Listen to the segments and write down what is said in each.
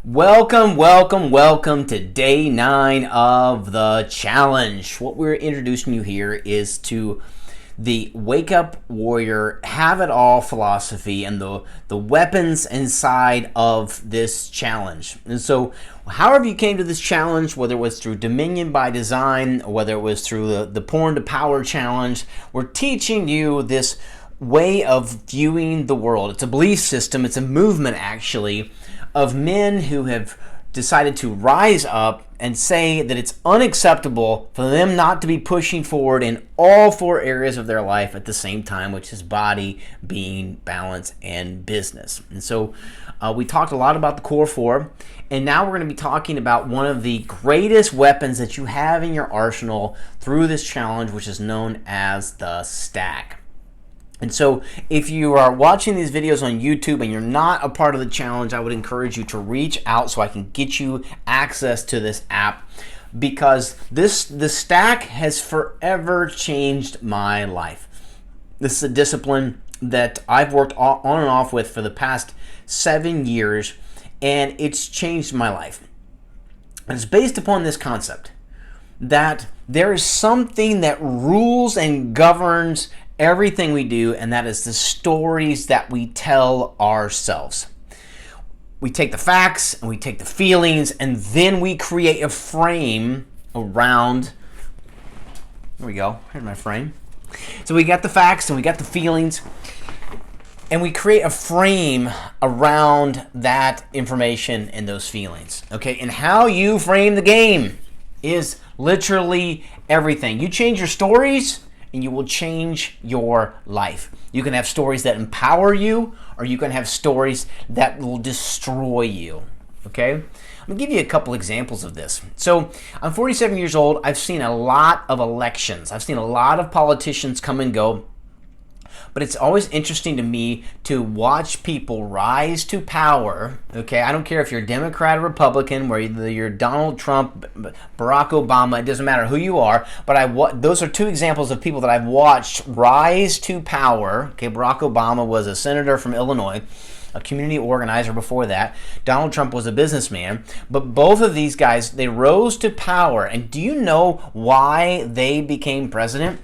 Welcome to day 9 of the challenge. What we're introducing you here is to the Wake Up Warrior Have It All philosophy and the weapons inside of this challenge. And so however you came to this challenge, whether it was through Dominion by Design or whether it was through the Porn to Power challenge, we're teaching you this way of viewing the world. It's a belief system, it's a movement actually, of men who have decided to rise up and say that it's unacceptable for them not to be pushing forward in all 4 areas of their life at the same time, which is body, being, balance, and business. And so we talked a lot about the core 4, and now we're going to be talking about one of the greatest weapons that you have in your arsenal through this challenge, which is known as the stack. And so if you are watching these videos on YouTube and you're not a part of the challenge, I would encourage you to reach out so I can get you access to this app, because the stack has forever changed my life. This is a discipline that I've worked on and off with for the past 7 years, and it's changed my life. And it's based upon this concept that there is something that rules and governs everything we do, and that is the stories that we tell ourselves. We take the facts and we take the feelings, and then we create a frame around. There we go. Here's my frame. So we got the facts and we got the feelings, and we create a frame around that information and those feelings. Okay, and how you frame the game is literally everything. You change your stories, and you will change your life. You can have stories that empower you, or you can have stories that will destroy you. Okay? I'm going to give you a couple examples of this. So, I'm 47 years old. I've seen a lot of elections. I've seen a lot of politicians come and go. But it's always interesting to me to watch people rise to power. Okay, I don't care if you're Democrat or Republican, whether you're Donald Trump, Barack Obama, it doesn't matter who you are. But those are 2 examples of people that I've watched rise to power. Okay, Barack Obama was a senator from Illinois, a community organizer before that. Donald Trump was a businessman. But both of these guys, they rose to power. And do you know why they became president?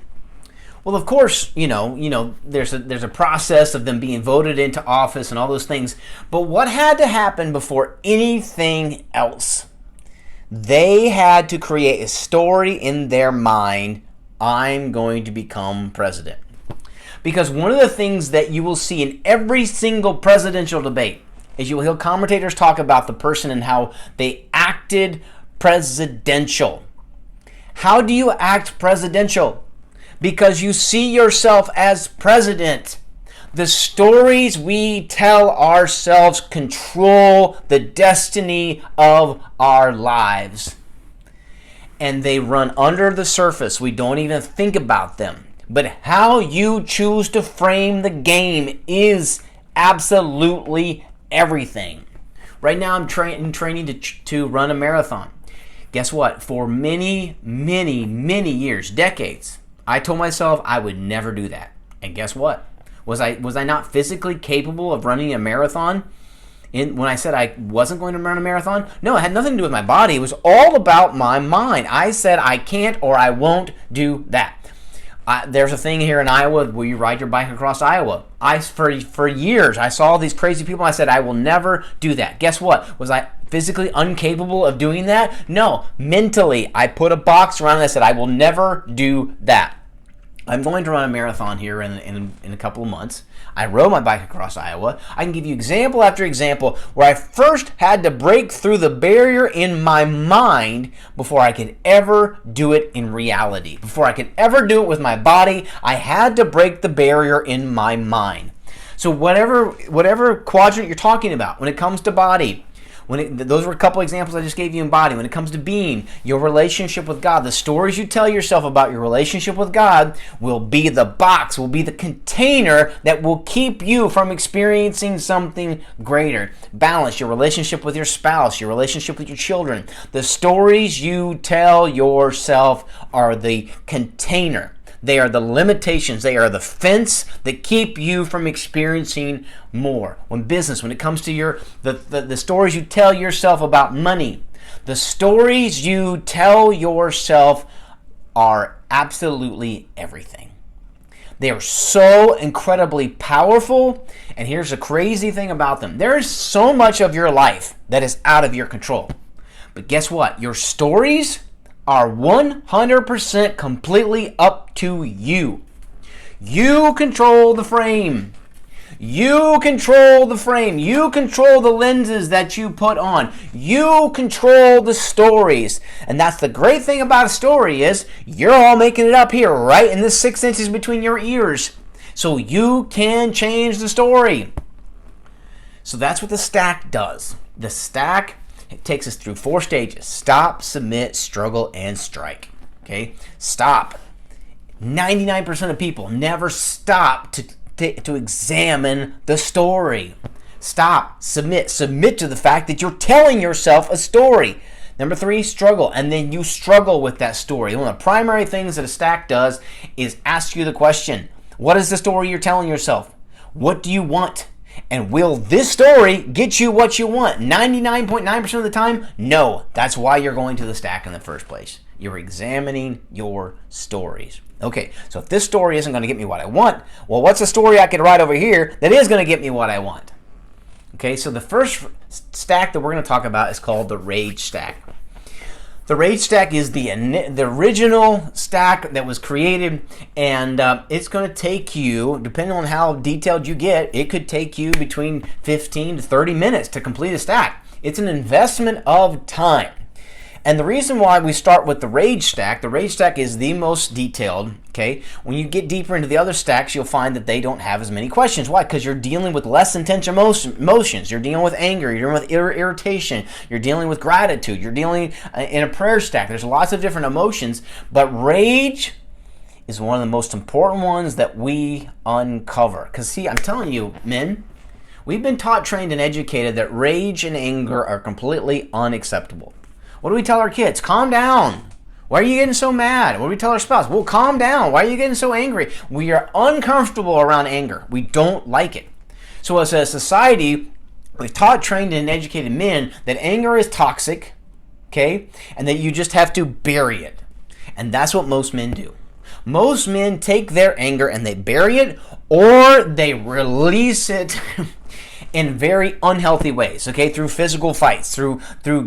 Well, of course, there's a process of them being voted into office and all those things. But what had to happen before anything else? They had to create a story in their mind, I'm going to become president. Because one of the things that you will see in every single presidential debate is you will hear commentators talk about the person and how they acted presidential. How do you act presidential? Because you see yourself as president. The stories we tell ourselves control the destiny of our lives. And they run under the surface. We don't even think about them. But how you choose to frame the game is absolutely everything. Right now I'm training to run a marathon. Guess what? For many years, decades, I told myself I would never do that. And guess what? Was I not physically capable of running a marathon? When I said I wasn't going to run a marathon? No, it had nothing to do with my body. It was all about my mind. I said I can't or I won't do that. There's a thing here in Iowa where you ride your bike across Iowa. For years, I saw these crazy people. And I said I will never do that. Guess what? Was I physically incapable of doing that? No. Mentally, I put a box around it and I said I will never do that. I'm going to run a marathon here in a couple of months. I rode my bike across Iowa. I can give you example after example where I first had to break through the barrier in my mind before I could ever do it in reality. Before I could ever do it with my body, I had to break the barrier in my mind. So whatever quadrant you're talking about, when it comes to body, those were a couple examples I just gave you in body. When it comes to being, your relationship with God, the stories you tell yourself about your relationship with God will be the box, will be the container that will keep you from experiencing something greater. Balance, your relationship with your spouse, your relationship with your children. The stories you tell yourself are the container. They are the limitations. They are the fence that keep you from experiencing more. When it comes to the stories you tell yourself about money, the stories you tell yourself are absolutely everything. They are so incredibly powerful, and here's the crazy thing about them. There is so much of your life that is out of your control. But guess what? Your stories are 100% completely up to you. You control the frame. You control the frame. You control the lenses that you put on. You control the stories. And that's the great thing about a story is you're all making it up here, right in the 6 inches between your ears. So you can change the story. So that's what the stack does. The stack takes us through 4 stages. Stop, submit, struggle, and strike. Okay? Stop. 99% of people never stop to examine the story. Stop, submit to the fact that you're telling yourself a story. Number 3, struggle, and then you struggle with that story. One of the primary things that a stack does is ask you the question, what is the story you're telling yourself? What do you want? And will this story get you what you want? 99.9% of the time, no. That's why you're going to the stack in the first place. You're examining your stories. Okay, so if this story isn't going to get me what I want, well, what's a story I could write over here that is going to get me what I want? Okay, so the first stack that we're going to talk about is called the rage stack. The rage stack is the original stack that was created, and it's going to take you, depending on how detailed you get, it could take you between 15 to 30 minutes to complete a stack. It's an investment of time. And the reason why we start with the rage stack is the most detailed, okay? When you get deeper into the other stacks, you'll find that they don't have as many questions. Why? Because you're dealing with less intense emotions. You're dealing with anger. You're dealing with irritation. You're dealing with gratitude. You're dealing in a prayer stack. There's lots of different emotions, but rage is one of the most important ones that we uncover. Because see, I'm telling you, men, we've been taught, trained, and educated that rage and anger are completely unacceptable. What do we tell our kids? Calm down. Why are you getting so mad? What do we tell our spouse? Well, calm down. Why are you getting so angry? We are uncomfortable around anger. We don't like it. So as a society, we've taught, trained, and educated men that anger is toxic, okay? And that you just have to bury it. And that's what most men do. Most men take their anger and they bury it, or they release it in very unhealthy ways, okay? Through physical fights, through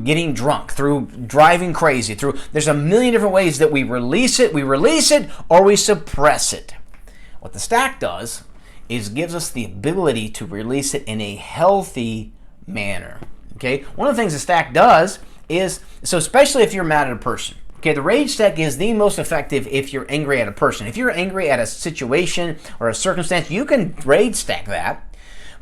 getting drunk, through driving crazy, there's a million different ways that we release it, or we suppress it. What the stack does is gives us the ability to release it in a healthy manner, okay? One of the things the stack does is, so especially if you're mad at a person, okay, the rage stack is the most effective if you're angry at a person. If you're angry at a situation or a circumstance, you can rage stack that.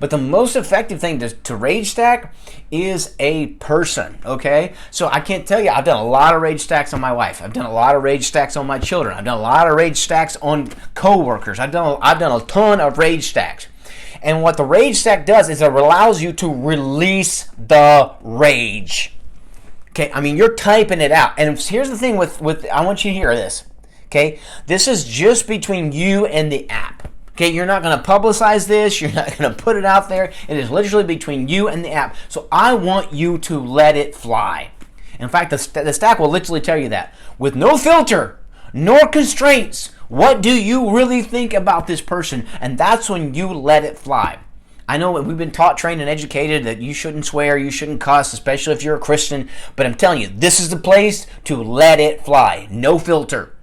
But the most effective thing to rage stack is a person, okay? So I can't tell you, I've done a lot of rage stacks on my wife. I've done a lot of rage stacks on my children. I've done a lot of rage stacks on coworkers. I've done a ton of rage stacks. And what the rage stack does is it allows you to release the rage. Okay, I mean, you're typing it out. And here's the thing with I want you to hear this, okay? This is just between you and the app. Okay, you're not going to publicize this. You're not going to put it out there. It is literally between you and the app. So I want you to let it fly. In fact, the stack will literally tell you that. With no filter, nor constraints, what do you really think about this person? And that's when you let it fly. I know we've been taught, trained, and educated that you shouldn't swear, you shouldn't cuss, especially if you're a Christian. But I'm telling you, this is the place to let it fly. No filter.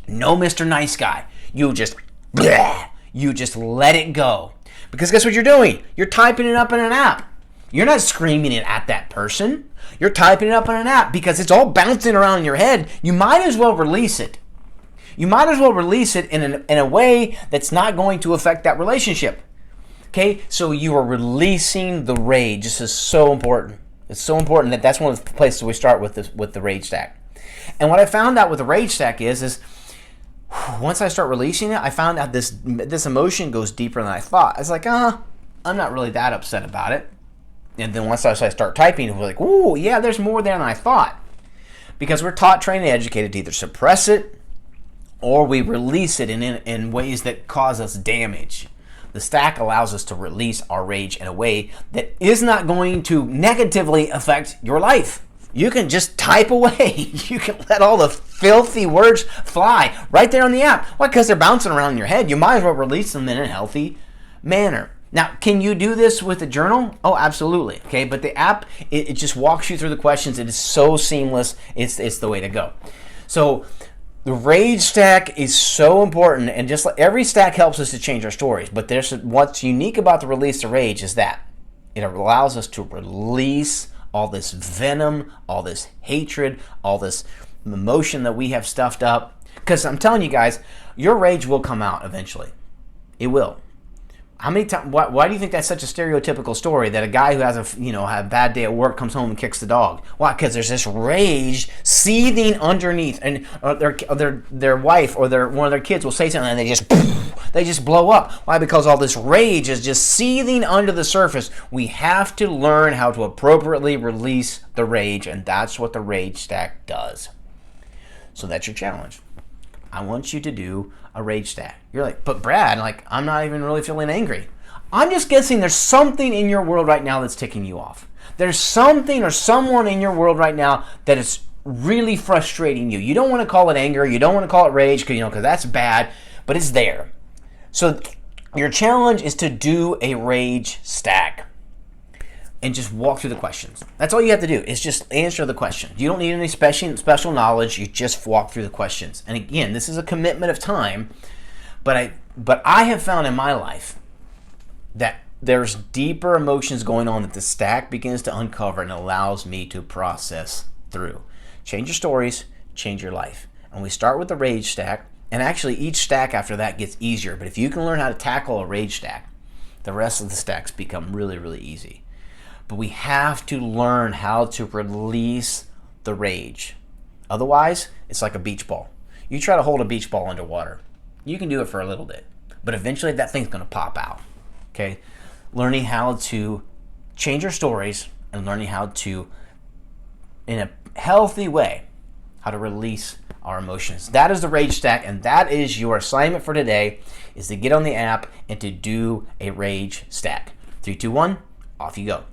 No Mr. Nice Guy. You just... bleh. You just let it go. Because guess what you're doing? You're typing it up in an app. You're not screaming it at that person. You're typing it up in an app because it's all bouncing around in your head. You might as well release it. You might as well release it in a way that's not going to affect that relationship. Okay? So you are releasing the rage. This is so important. It's so important that's one of the places we start with the rage stack. And what I found out with the rage stack is once I start releasing it, I found out this emotion goes deeper than I thought. I was like, I'm not really that upset about it. And then once I start typing, it was like, ooh, yeah, there's more there than I thought. Because we're taught, trained, and educated to either suppress it or we release it in ways that cause us damage. The stack allows us to release our rage in a way that is not going to negatively affect your life. You can just type away. You can let all the filthy words fly right there on the app. Why? Because they're bouncing around in your head. You might as well release them in a healthy manner. Now, can you do this with a journal? Oh, absolutely. Okay, but the app, it just walks you through the questions. It is so seamless. It's the way to go. So the rage stack is so important, and just like every stack helps us to change our stories. But what's unique about the release the rage is that it allows us to release all this venom, all this hatred, all this emotion that we have stuffed up. Because I'm telling you guys, your rage will come out eventually. It will. How many times? Why do you think that's such a stereotypical story that a guy who has a bad day at work comes home and kicks the dog? Why? Because there's this rage seething underneath, and their wife or one of their kids will say something, and they just blow up. Why? Because all this rage is just seething under the surface. We have to learn how to appropriately release the rage, and that's what the rage stack does. So that's your challenge. I want you to do a rage stack. You're like, but Brad, I'm not even really feeling angry. I'm just guessing there's something in your world right now that's ticking you off. There's something or someone in your world right now that is really frustrating you. You don't want to call it anger. You don't want to call it rage because that's bad, but it's there. So your challenge is to do a rage stack and just walk through the questions. That's all you have to do is just answer the questions. You don't need any special knowledge. You just walk through the questions. And again, this is a commitment of time, but I have found in my life that there's deeper emotions going on that the stack begins to uncover and allows me to process through. Change your stories, change your life. And we start with the rage stack, and actually each stack after that gets easier. But if you can learn how to tackle a rage stack, the rest of the stacks become really, really easy. But we have to learn how to release the rage. Otherwise, it's like a beach ball. You try to hold a beach ball underwater. You can do it for a little bit, but eventually that thing's going to pop out. Okay? Learning how to change your stories and learning how to, in a healthy way, how to release our emotions. That is the rage stack, and that is your assignment for today, is to get on the app and to do a rage stack. 3, 2, 1, off you go.